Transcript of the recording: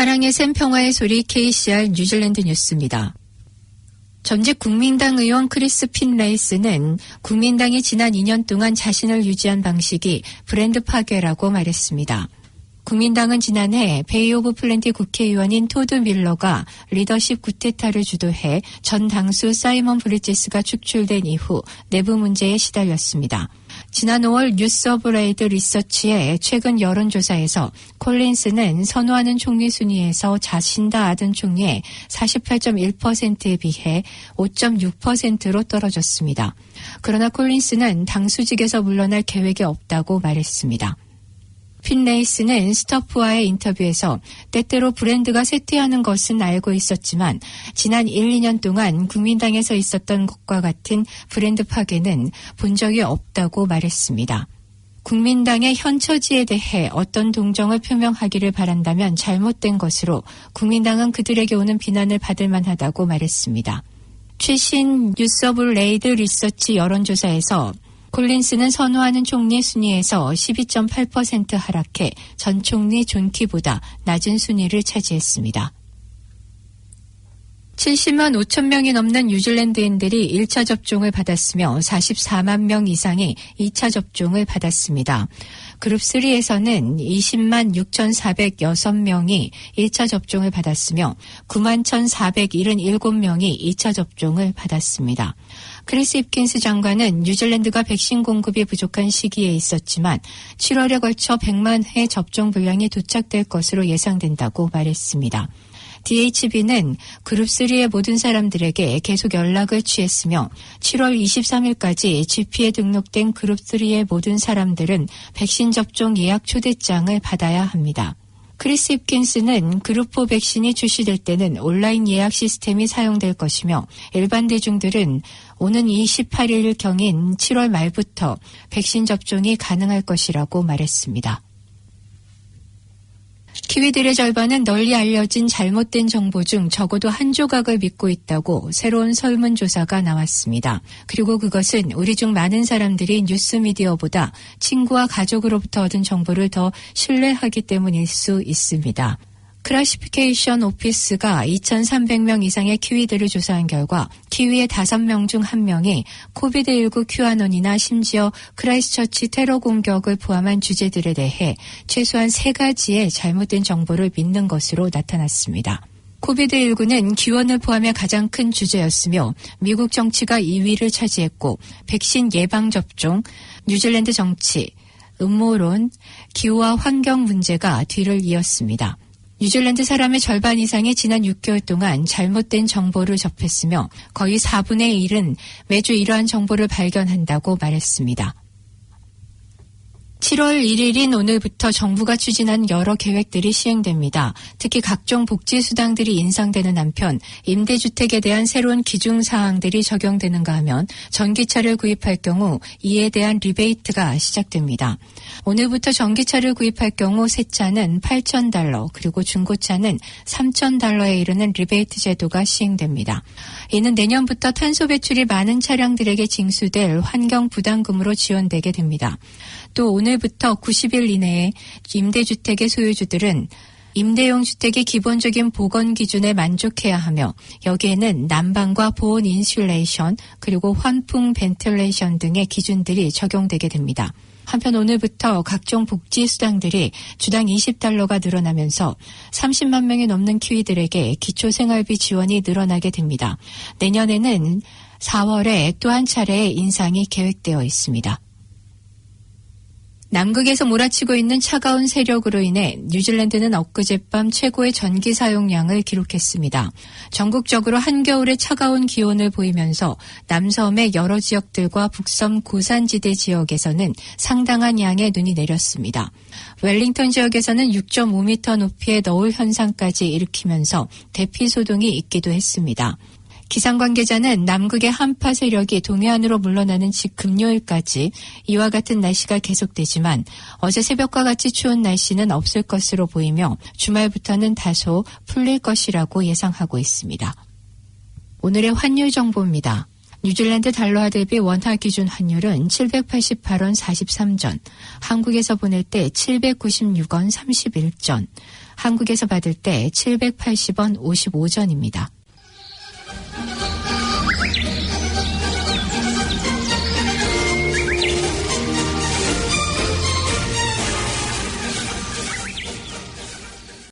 사랑의 샘 평화의 소리 KCR 뉴질랜드 뉴스입니다. 전직 국민당 의원 크리스 핀레이스는 국민당이 지난 2년 동안 자신을 유지한 방식이 브랜드 파괴라고 말했습니다. 국민당은 지난해 베이 오브 플랜티 국회의원인 토드 밀러가 리더십 구테타를 주도해 전 당수 사이먼 브리지스가 축출된 이후 내부 문제에 시달렸습니다. 지난 5월 뉴스 오브 레이드 리서치의 최근 여론조사에서 콜린스는 선호하는 총리 순위에서 자신과 아든 총리의 48.1%에 비해 5.6%로 떨어졌습니다. 그러나 콜린스는 당수직에서 물러날 계획이 없다고 말했습니다. 핀레이스는 스토프와의 인터뷰에서 때때로 브랜드가 쇠퇴하는 것은 알고 있었지만 지난 1, 2년 동안 국민당에서 있었던 것과 같은 브랜드 파괴는 본 적이 없다고 말했습니다. 국민당의 현 처지에 대해 어떤 동정을 표명하기를 바란다면 잘못된 것으로 국민당은 그들에게 오는 비난을 받을 만하다고 말했습니다. 최신 뉴스 오브 레이드 리서치 여론조사에서 콜린스는 선호하는 총리 순위에서 12.8% 하락해 전 총리 존 키보다 낮은 순위를 차지했습니다. 70만 5천 명이 넘는 뉴질랜드인들이 1차 접종을 받았으며 44만 명 이상이 2차 접종을 받았습니다. 그룹 3에서는 20만 6,406명이 1차 접종을 받았으며 9만 1,477명이 2차 접종을 받았습니다. 크리스 힙킨스 장관은 뉴질랜드가 백신 공급이 부족한 시기에 있었지만 7월에 걸쳐 100만 회 접종 분량이 도착될 것으로 예상된다고 말했습니다. DHB는 그룹3의 모든 사람들에게 계속 연락을 취했으며 7월 23일까지 GP에 등록된 그룹3의 모든 사람들은 백신 접종 예약 초대장을 받아야 합니다. 크리스 힙킨스는 그룹4 백신이 출시될 때는 온라인 예약 시스템이 사용될 것이며 일반 대중들은 오는 28일경인 7월 말부터 백신 접종이 가능할 것이라고 말했습니다. 키위들의 절반은 널리 알려진 잘못된 정보 중 적어도 한 조각을 믿고 있다고 새로운 설문조사가 나왔습니다. 그리고 그것은 우리 중 많은 사람들이 뉴스미디어보다 친구와 가족으로부터 얻은 정보를 더 신뢰하기 때문일 수 있습니다. 클래시피케이션 오피스가 2,300명 이상의 키위들을 조사한 결과 키위의 5명 중 1명이 코비드19 큐아논이나 심지어 크라이스처치 테러 공격을 포함한 주제들에 대해 최소한 3가지의 잘못된 정보를 믿는 것으로 나타났습니다. 코비드19는 기원을 포함해 가장 큰 주제였으며 미국 정치가 2위를 차지했고 백신 예방접종, 뉴질랜드 정치, 음모론, 기후와 환경 문제가 뒤를 이었습니다. 뉴질랜드 사람의 절반 이상이 지난 6개월 동안 잘못된 정보를 접했으며 거의 4분의 1은 매주 이러한 정보를 발견한다고 말했습니다. 7월 1일인 오늘부터 정부가 추진한 여러 계획들이 시행됩니다. 특히 각종 복지수당들이 인상되는 한편 임대주택에 대한 새로운 기준사항들이 적용되는가 하면 전기차를 구입할 경우 이에 대한 리베이트가 시작됩니다. 오늘부터 전기차를 구입할 경우 새 차는 $8,000 그리고 중고차는 $3,000에 이르는 리베이트 제도가 시행됩니다. 이는 내년부터 탄소 배출이 많은 차량들에게 징수될 환경부담금으로 지원되게 됩니다. 또 오늘부터 90일 이내에 임대주택의 소유주들은 임대용 주택의 기본적인 보건 기준에 만족해야 하며 여기에는 난방과 보온 인슐레이션 그리고 환풍 벤틸레이션 등의 기준들이 적용되게 됩니다. 한편 오늘부터 각종 복지수당들이 주당 $20가 늘어나면서 30만 명이 넘는 키위들에게 기초생활비 지원이 늘어나게 됩니다. 내년에는 4월에 또 한 차례의 인상이 계획되어 있습니다. 남극에서 몰아치고 있는 차가운 세력으로 인해 뉴질랜드는 엊그젯밤 최고의 전기 사용량을 기록했습니다. 전국적으로 한겨울의 차가운 기온을 보이면서 남섬의 여러 지역들과 북섬 고산지대 지역에서는 상당한 양의 눈이 내렸습니다. 웰링턴 지역에서는 6.5m 높이의 너울 현상까지 일으키면서 대피 소동이 있기도 했습니다. 기상 관계자는 남극의 한파 세력이 동해안으로 물러나는 금요일까지 이와 같은 날씨가 계속되지만 어제 새벽과 같이 추운 날씨는 없을 것으로 보이며 주말부터는 다소 풀릴 것이라고 예상하고 있습니다. 오늘의 환율 정보입니다. 뉴질랜드 달러화 대비 원화 기준 환율은 788원 43전, 한국에서 보낼 때 796원 31전, 한국에서 받을 때 780원 55전입니다.